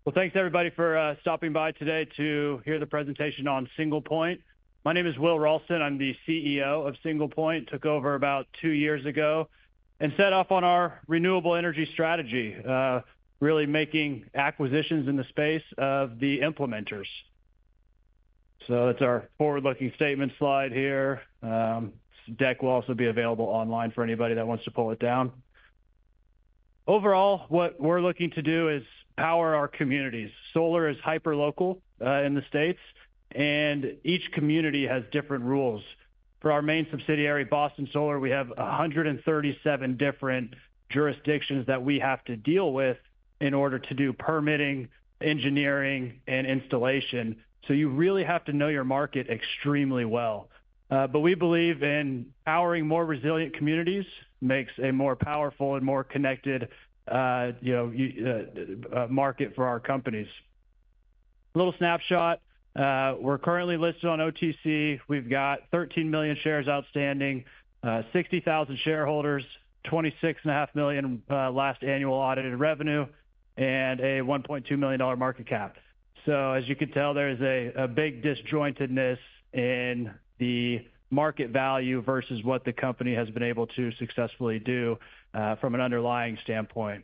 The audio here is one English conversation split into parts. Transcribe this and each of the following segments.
Well, thanks everybody for stopping by today to hear the presentation on SinglePoint. My name is Will Ralston. I'm the CEO of SinglePoint. Took over about 2 years ago and set off on our renewable energy strategy, really making acquisitions in the space of the implementers. So that's our forward-looking statement slide here. This deck will also be available online for anybody that wants to pull it down. Overall, what we're looking to do is power our communities. Solar is hyper-local in the States, and each community has different rules. For our main subsidiary, Boston Solar, we have 137 different jurisdictions that we have to deal with in order to do permitting, engineering, and installation. So you really have to know your market extremely well. But we believe in powering more resilient communities makes a more powerful and more connected market for our companies. A little snapshot. We're currently listed on OTC. We've got 13 million shares outstanding, 60,000 shareholders, $26.5 million last annual audited revenue, and a $1.2 million market cap. So as you can tell, there's a big disjointedness in the market value versus what the company has been able to successfully do from an underlying standpoint.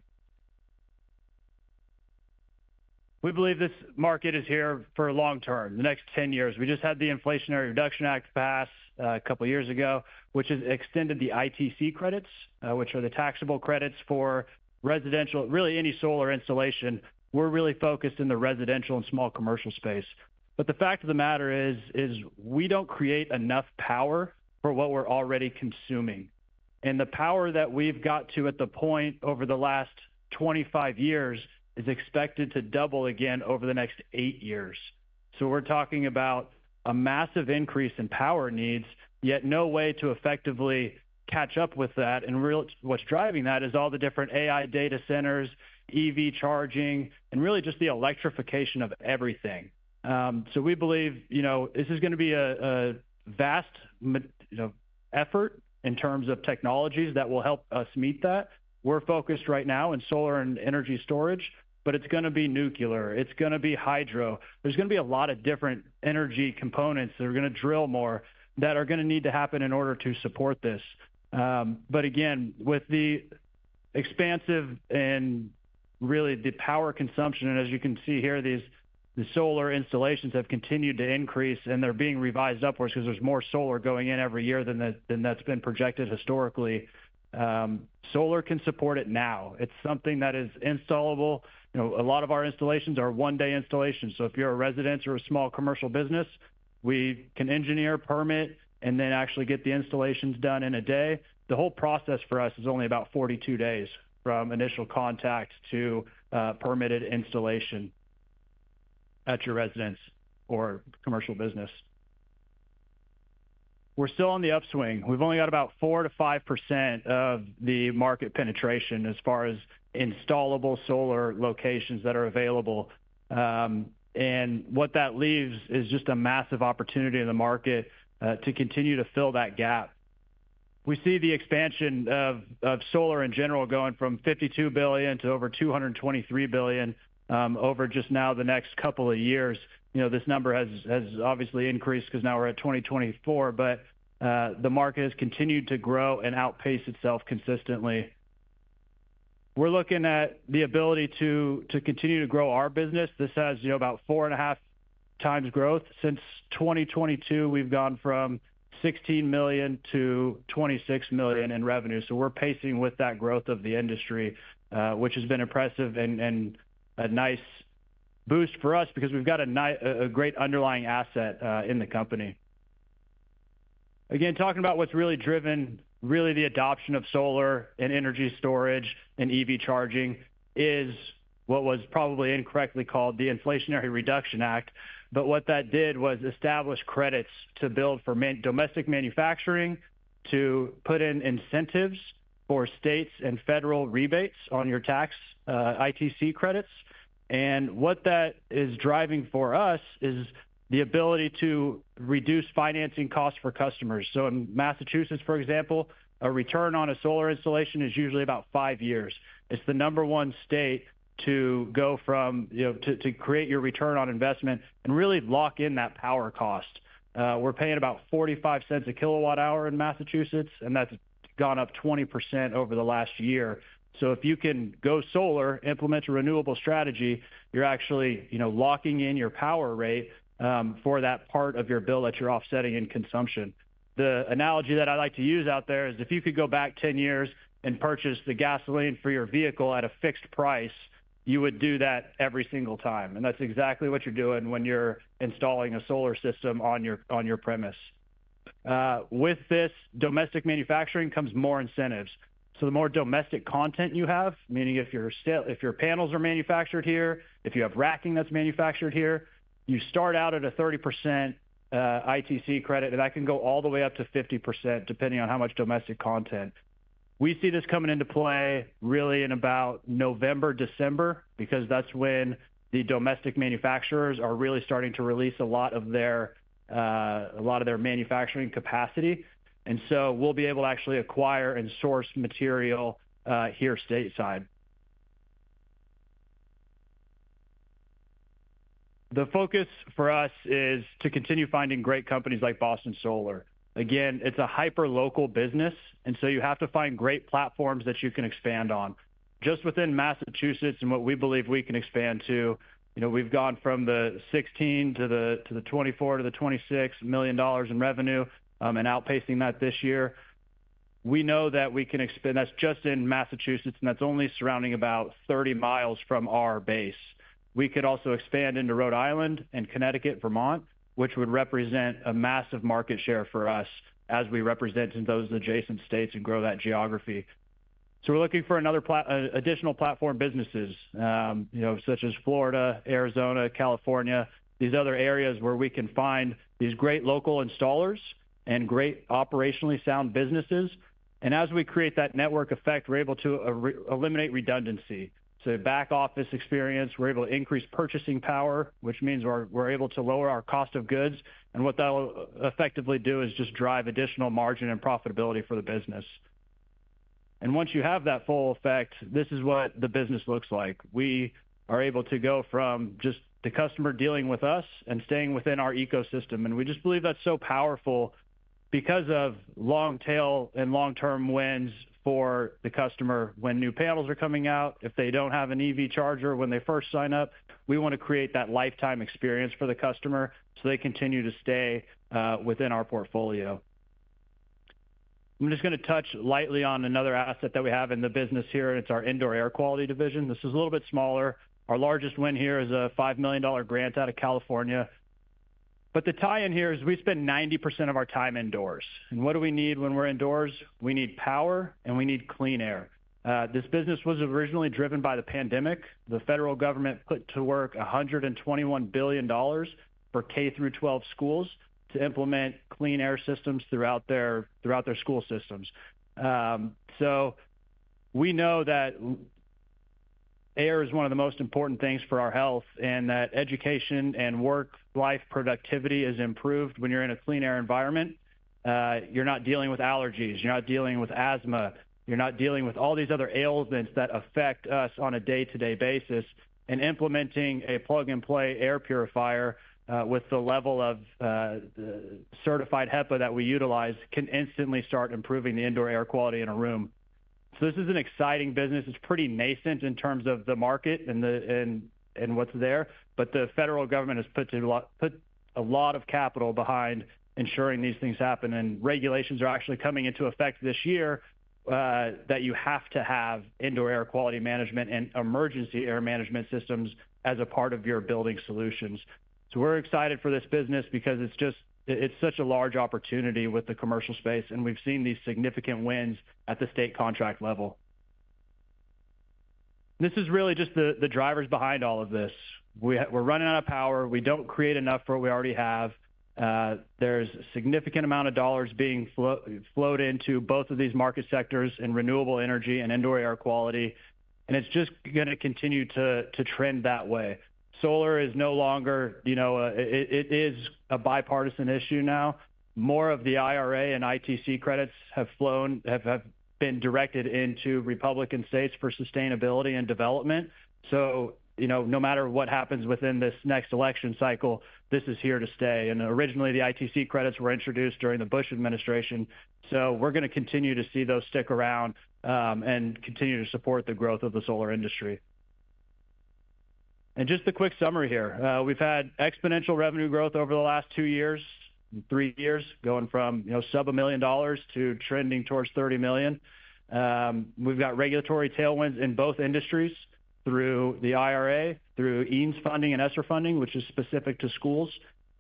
We believe this market is here for long term, the next 10 years. We just had the Inflationary Reduction Act pass a couple years ago, which has extended the ITC credits, which are the taxable credits for residential, really any solar installation. We're really focused in the residential and small commercial space. But the fact of the matter is we don't create enough power for what we're already consuming. And the power that we've got to at the point over the last 25 years is expected to double again over the next 8 years. So we're talking about a massive increase in power needs, yet no way to effectively catch up with that. And what's driving that is all the different AI data centers, EV charging, and really just the electrification of everything. So we believe, this is going to be a vast, effort in terms of technologies that will help us meet that. We're focused right now in solar and energy storage, but it's going to be nuclear. It's going to be hydro. There's going to be a lot of different energy components that are going to drill more that are going to need to happen in order to support this. But again, with the expansive and really the power consumption, and as you can see here, the solar installations have continued to increase, and they're being revised upwards because there's more solar going in every year than that's been projected historically. Solar can support it now. It's something that is installable. A lot of our installations are one-day installations. So if you're a residence or a small commercial business, we can engineer, permit, and then actually get the installations done in a day. The whole process for us is only about 42 days from initial contact to permitted installation at your residence or commercial business. We're still on the upswing. We've only got about 4 to 5% of the market penetration as far as installable solar locations that are available. And what that leaves is just a massive opportunity in the market to continue to fill that gap. We see the expansion of solar in general going from $52 billion to over $223 billion over just now the next couple of years. This number has obviously increased because now we're at 2024, but the market has continued to grow and outpace itself consistently. We're looking at the ability to continue to grow our business. This has about 4.5 times growth since 2022. We've gone from 16 million to 26 million in revenue. So we're pacing with that growth of the industry, which has been impressive and a nice boost for us because we've got a great underlying asset in the company. Again, talking about what's really driven the adoption of solar and energy storage and EV charging is what was probably incorrectly called the Inflationary Reduction Act. But what that did was establish credits to build for domestic manufacturing, to put in incentives for states and federal rebates on your tax ITC credits. And what that is driving for us is the ability to reduce financing costs for customers. So in Massachusetts, for example, a return on a solar installation is usually about 5 years. It's the #1 state to go from, to create your return on investment and really lock in that power cost. We're paying about 45 cents a kilowatt hour in Massachusetts, and that's gone up 20% over the last year. So if you can go solar, implement a renewable strategy, you're actually, locking in your power rate for that part of your bill that you're offsetting in consumption. The analogy that I like to use out there is if you could go back 10 years and purchase the gasoline for your vehicle at a fixed price, you would do that every single time. And that's exactly what you're doing when you're installing a solar system on your premise. With this domestic manufacturing comes more incentives. So the more domestic content you have, meaning if your panels are manufactured here, if you have racking that's manufactured here, you start out at a 30% ITC credit, and that can go all the way up to 50% depending on how much domestic content. We see this coming into play really in about November, December, because that's when the domestic manufacturers are really starting to release a lot of their manufacturing capacity. And so we'll be able to actually acquire and source material here stateside. The focus for us is to continue finding great companies like Boston Solar. Again, it's a hyper-local business, and so you have to find great platforms that you can expand on. Just within Massachusetts and what we believe we can expand to, we've gone from the 16 to the 24 to the $26 million in revenue and outpacing that this year. We know that we can expand. That's just in Massachusetts, and that's only surrounding about 30 miles from our base. We could also expand into Rhode Island and Connecticut, Vermont, which would represent a massive market share for us as we represent in those adjacent states and grow that geography. So we're looking for additional platform businesses, such as Florida, Arizona, California, these other areas where we can find these great local installers and great operationally sound businesses. And as we create that network effect, we're able to eliminate redundancy. So back office experience, we're able to increase purchasing power, which means we're able to lower our cost of goods. And what that will effectively do is just drive additional margin and profitability for the business. And once you have that full effect, this is what the business looks like. We are able to go from just the customer dealing with us and staying within our ecosystem. And we just believe that's so powerful because of long tail and long-term wins for the customer when new panels are coming out. If they don't have an EV charger when they first sign up, we want to create that lifetime experience for the customer so they continue to stay within our portfolio. I'm just going to touch lightly on another asset that we have in the business here, and it's our indoor air quality division. This is a little bit smaller. Our largest win here is a $5 million grant out of California. But the tie-in here is we spend 90% of our time indoors. And what do we need when we're indoors? We need power and we need clean air. This business was originally driven by the pandemic. The federal government put to work $121 billion for K through 12 schools to implement clean air systems throughout their school systems. So we know that air is one of the most important things for our health, and that education and work-life productivity is improved when you're in a clean air environment. You're not dealing with allergies. You're not dealing with asthma. You're not dealing with all these other ailments that affect us on a day-to-day basis. And implementing a plug-and-play air purifier with the level of certified HEPA that we utilize can instantly start improving the indoor air quality in a room. So this is an exciting business. It's pretty nascent in terms of the market and what's there, but the federal government has put a lot of capital behind ensuring these things happen, and regulations are actually coming into effect this year that you have to have indoor air quality management and emergency air management systems as a part of your building solutions. So we're excited for this business because it's such a large opportunity with the commercial space, and we've seen these significant wins at the state contract level. This is really just the drivers behind all of this. We're running out of power. We don't create enough for what we already have. There's a significant amount of dollars being flowed into both of these market sectors in renewable energy and indoor air quality, and it's just going to continue to trend that way. Solar is no longer, it is a bipartisan issue now. More of the IRA and ITC credits have been directed into Republican states for sustainability and development. So, no matter what happens within this next election cycle, this is here to stay. And originally, the ITC credits were introduced during the Bush administration. So we're going to continue to see those stick around and continue to support the growth of the solar industry. And just a quick summary here. We've had exponential revenue growth over the last 2 years, 3 years, going from sub $1 million to trending towards 30 million. We've got regulatory tailwinds in both industries through the IRA, through EANS funding and ESSER funding, which is specific to schools.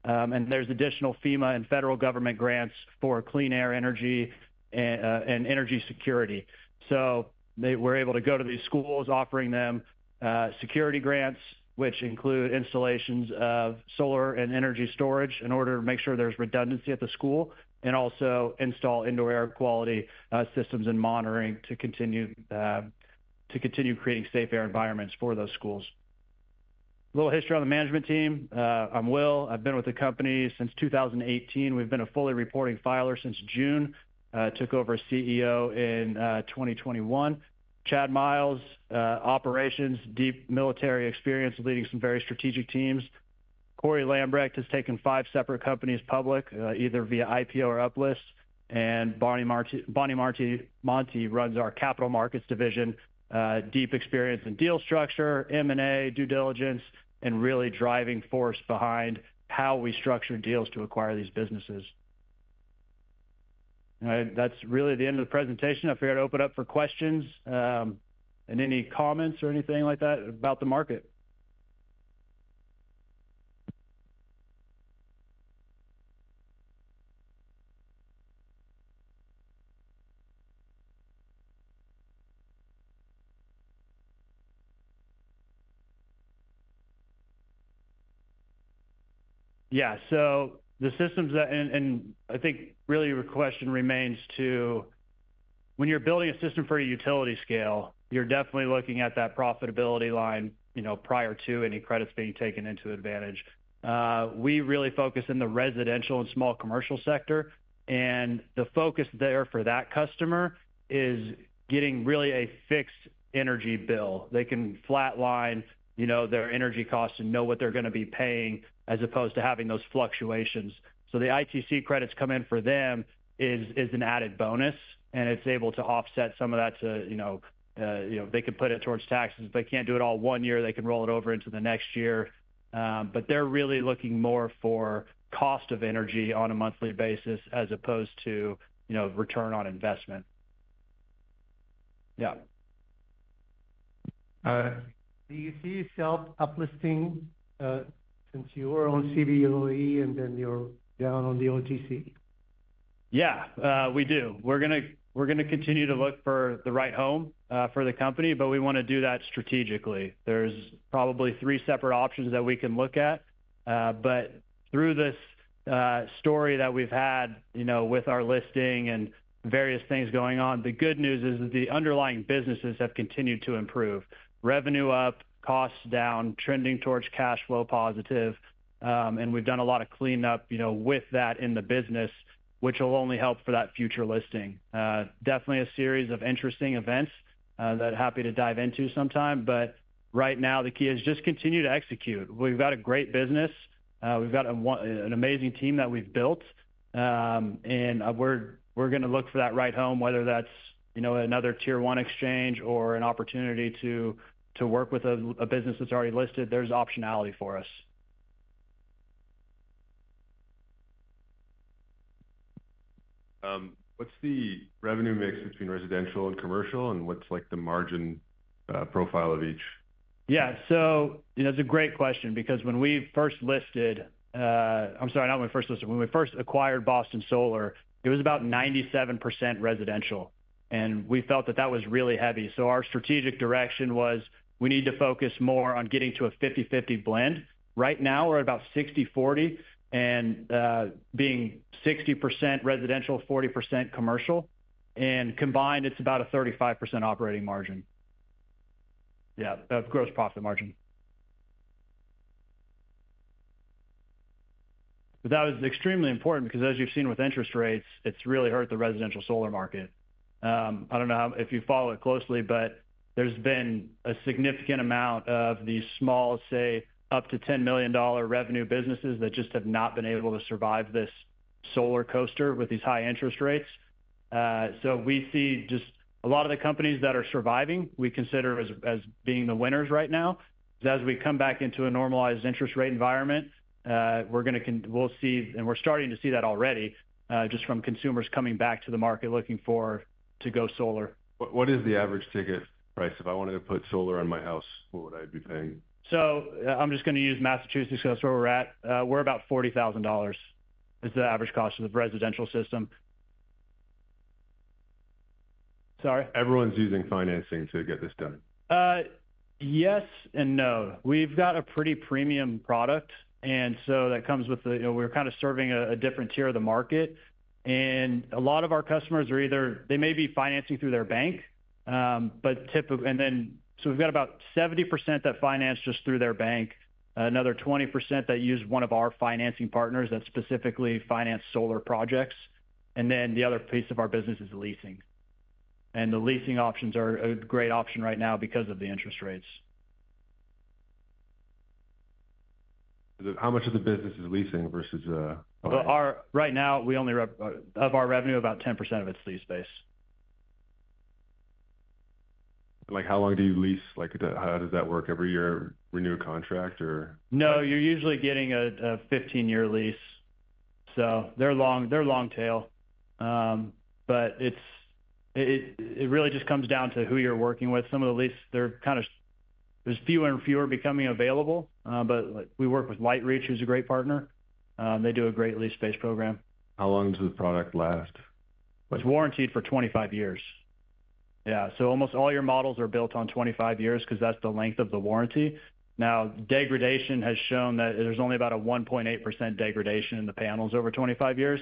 And there's additional FEMA and federal government grants for clean air energy and energy security. So we're able to go to these schools offering them security grants, which include installations of solar and energy storage in order to make sure there's redundancy at the school, and also install indoor air quality systems and monitoring to continue creating safe air environments for those schools. A little history on the management team. I'm Will. I've been with the company since 2018. We've been a fully reporting filer since June. Took over as CEO in 2021. Chad Miles, operations, deep military experience leading some very strategic teams. Corey Lambrecht has taken 5 separate companies public, either via IPO or uplist. And Bonnie Monty runs our capital markets division, deep experience in deal structure, M&A, due diligence, and really driving force behind how we structure deals to acquire these businesses. That's really the end of the presentation. I figured I'd open up for questions and any comments or anything like that about the market. Yeah, so the systems that, and I think really your question remains to, when you're building a system for a utility scale, you're definitely looking at that profitability line, prior to any credits being taken into advantage. We really focus in the residential and small commercial sector, and the focus there for that customer is getting really a fixed energy bill. They can flatline, their energy costs and know what they're going to be paying, as opposed to having those fluctuations. So the ITC credits come in for them is an added bonus, and it's able to offset some of that to, they could put it towards taxes. If they can't do it all 1 year, they can roll it over into the next year. But they're really looking more for cost of energy on a monthly basis as opposed to, return on investment. Yeah. Do you see yourself uplisting since you were on CBOE and then you're down on the OTC? Yeah, we do. We're gonna continue to look for the right home for the company, but we want to do that strategically. There's probably 3 separate options that we can look at, but through this story that we've had, with our listing and various things going on, the good news is that the underlying businesses have continued to improve. Revenue up, costs down, trending towards cash flow positive, and we've done a lot of cleanup, with that in the business, which will only help for that future listing. Definitely a series of interesting events that I'm happy to dive into sometime, but right now the key is just continue to execute. We've got a great business. We've got an amazing team that we've built, and we're going to look for that right home, whether that's, another tier 1 exchange or an opportunity to work with a business that's already listed. There's optionality for us. What's the revenue mix between residential and commercial, and what's like the margin profile of each? Yeah, so it's a great question, because when we first listed, when we first acquired Boston Solar, it was about 97% residential, and we felt that was really heavy. So our strategic direction was we need to focus more on getting to a 50-50 blend. Right now we're at about 60-40, and being 60% residential, 40% commercial, and combined it's about a 35% operating margin. Yeah, gross profit margin. But that was extremely important because, as you've seen with interest rates, it's really hurt the residential solar market. I don't know if you follow it closely, but there's been a significant amount of these small, say, up to $10 million revenue businesses that just have not been able to survive this solar coaster with these high interest rates. So we see just a lot of the companies that are surviving, we consider as being the winners right now. As we come back into a normalized interest rate environment, we'll see, and we're starting to see that already, just from consumers coming back to the market looking to go solar. What is the average ticket price? If I wanted to put solar on my house, what would I be paying? So I'm just going to use Massachusetts because that's where we're at. We're about $40,000 is the average cost of the residential system. Sorry? Everyone's using financing to get this done. Yes and no. We've got a pretty premium product, and so that comes with we're kind of serving a different tier of the market. And a lot of our customers are they may be financing through their bank, but typically, so we've got about 70% that finance just through their bank, another 20% that use one of our financing partners that specifically finance solar projects, and then the other piece of our business is leasing. And the leasing options are a great option right now because of the interest rates. How much of the business is leasing versus well, right now, we only of our revenue, about 10% of it's lease based. Like, how long do you lease? Like, how does that work? Every year renew a contract, or? No, you're usually getting a 15-year lease. So they're long tail. But it really just comes down to who you're working with. Some of the lease, there's fewer and fewer becoming available. But we work with LightReach, who's a great partner. They do a great lease space program. How long does the product last? It's warranted for 25 years. Yeah, so almost all your models are built on 25 years because that's the length of the warranty. Now, degradation has shown that there's only about a 1.8% degradation in the panels over 25 years.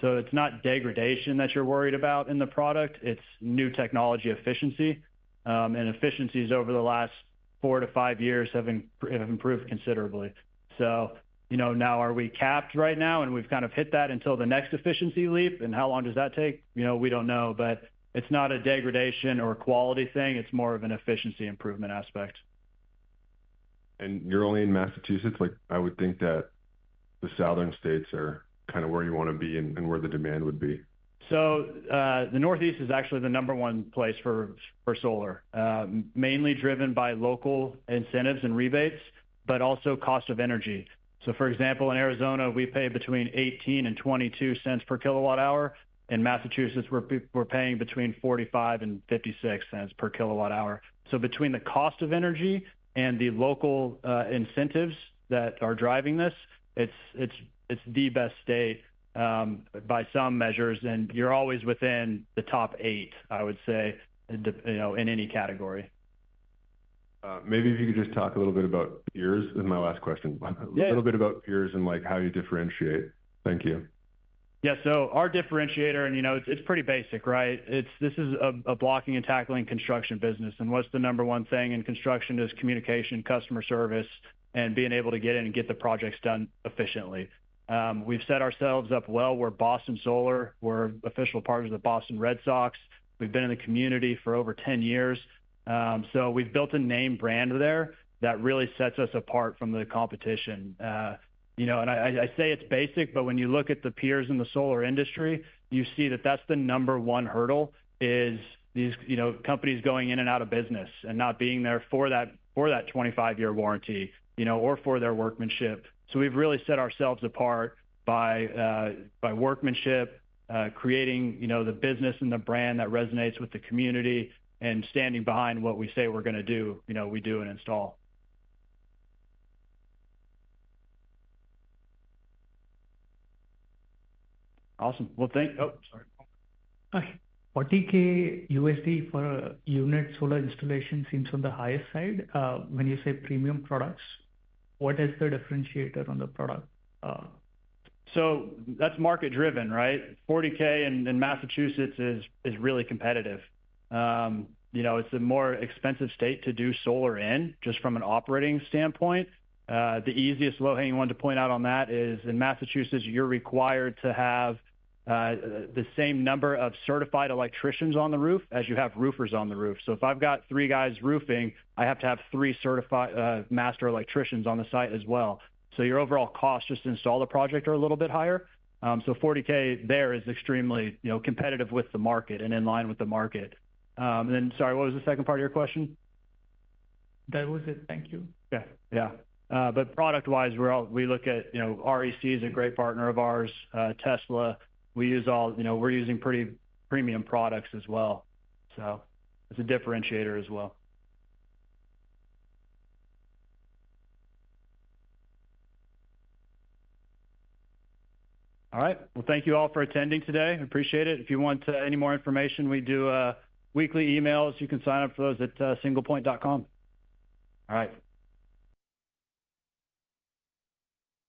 So it's not degradation that you're worried about in the product. It's new technology efficiency. And efficiencies over the last 4 to 5 years have improved considerably. So, now are we capped right now and we've kind of hit that until the next efficiency leap? And how long does that take? We don't know, but it's not a degradation or quality thing. It's more of an efficiency improvement aspect. And you're only in Massachusetts? Like, I would think that the southern states are kind of where you want to be and where the demand would be. So the Northeast is actually the number one place for solar, mainly driven by local incentives and rebates, but also cost of energy. So, for example, in Arizona, we pay between 18 and 22 cents per kilowatt hour. In Massachusetts, we're paying between 45 and 56 cents per kilowatt hour. So between the cost of energy and the local incentives that are driving this, it's the best state by some measures, and you're always within the top 8, I would say, in any category. Maybe if you could just talk a little bit about peers. This is my last question. A little bit about peers and like how you differentiate. Thank you. Yeah, so our differentiator, and it's pretty basic, right? This is a blocking and tackling construction business, and what's the number one thing in construction is communication, customer service, and being able to get in and get the projects done efficiently. We've set ourselves up well. We're Boston Solar. We're official partners of the Boston Red Sox. We've been in the community for over 10 years. So we've built a name brand there that really sets us apart from the competition. And I say it's basic, but when you look at the peers in the solar industry, you see that that's the number one hurdle is these, companies going in and out of business and not being there for that 25-year warranty, or for their workmanship. So we've really set ourselves apart by workmanship, creating, the business and the brand that resonates with the community and standing behind what we say we're going to do, we do and install. Awesome. Well, sorry. Okay. $40K USD for a unit solar installation seems on the highest side. When you say premium products, what is the differentiator on the product? So that's market driven, right? $40K in Massachusetts is really competitive. It's a more expensive state to do solar in, just from an operating standpoint. The easiest low-hanging one to point out on that is in Massachusetts, you're required to have the same number of certified electricians on the roof as you have roofers on the roof. So if I've got 3 guys roofing, I have to have 3 certified master electricians on the site as well. So your overall cost just to install the project are a little bit higher. So $40K there is extremely, competitive with the market and in line with the market. And then, sorry, what was the second part of your question? That was it. Thank you. Yeah. But product-wise, we look at, REC is a great partner of ours. Tesla, we use we're using pretty premium products as well. So it's a differentiator as well. All right. Well, thank you all for attending today. I appreciate it. If you want any more information, we do weekly emails. You can sign up for those at singlepoint.com. All right.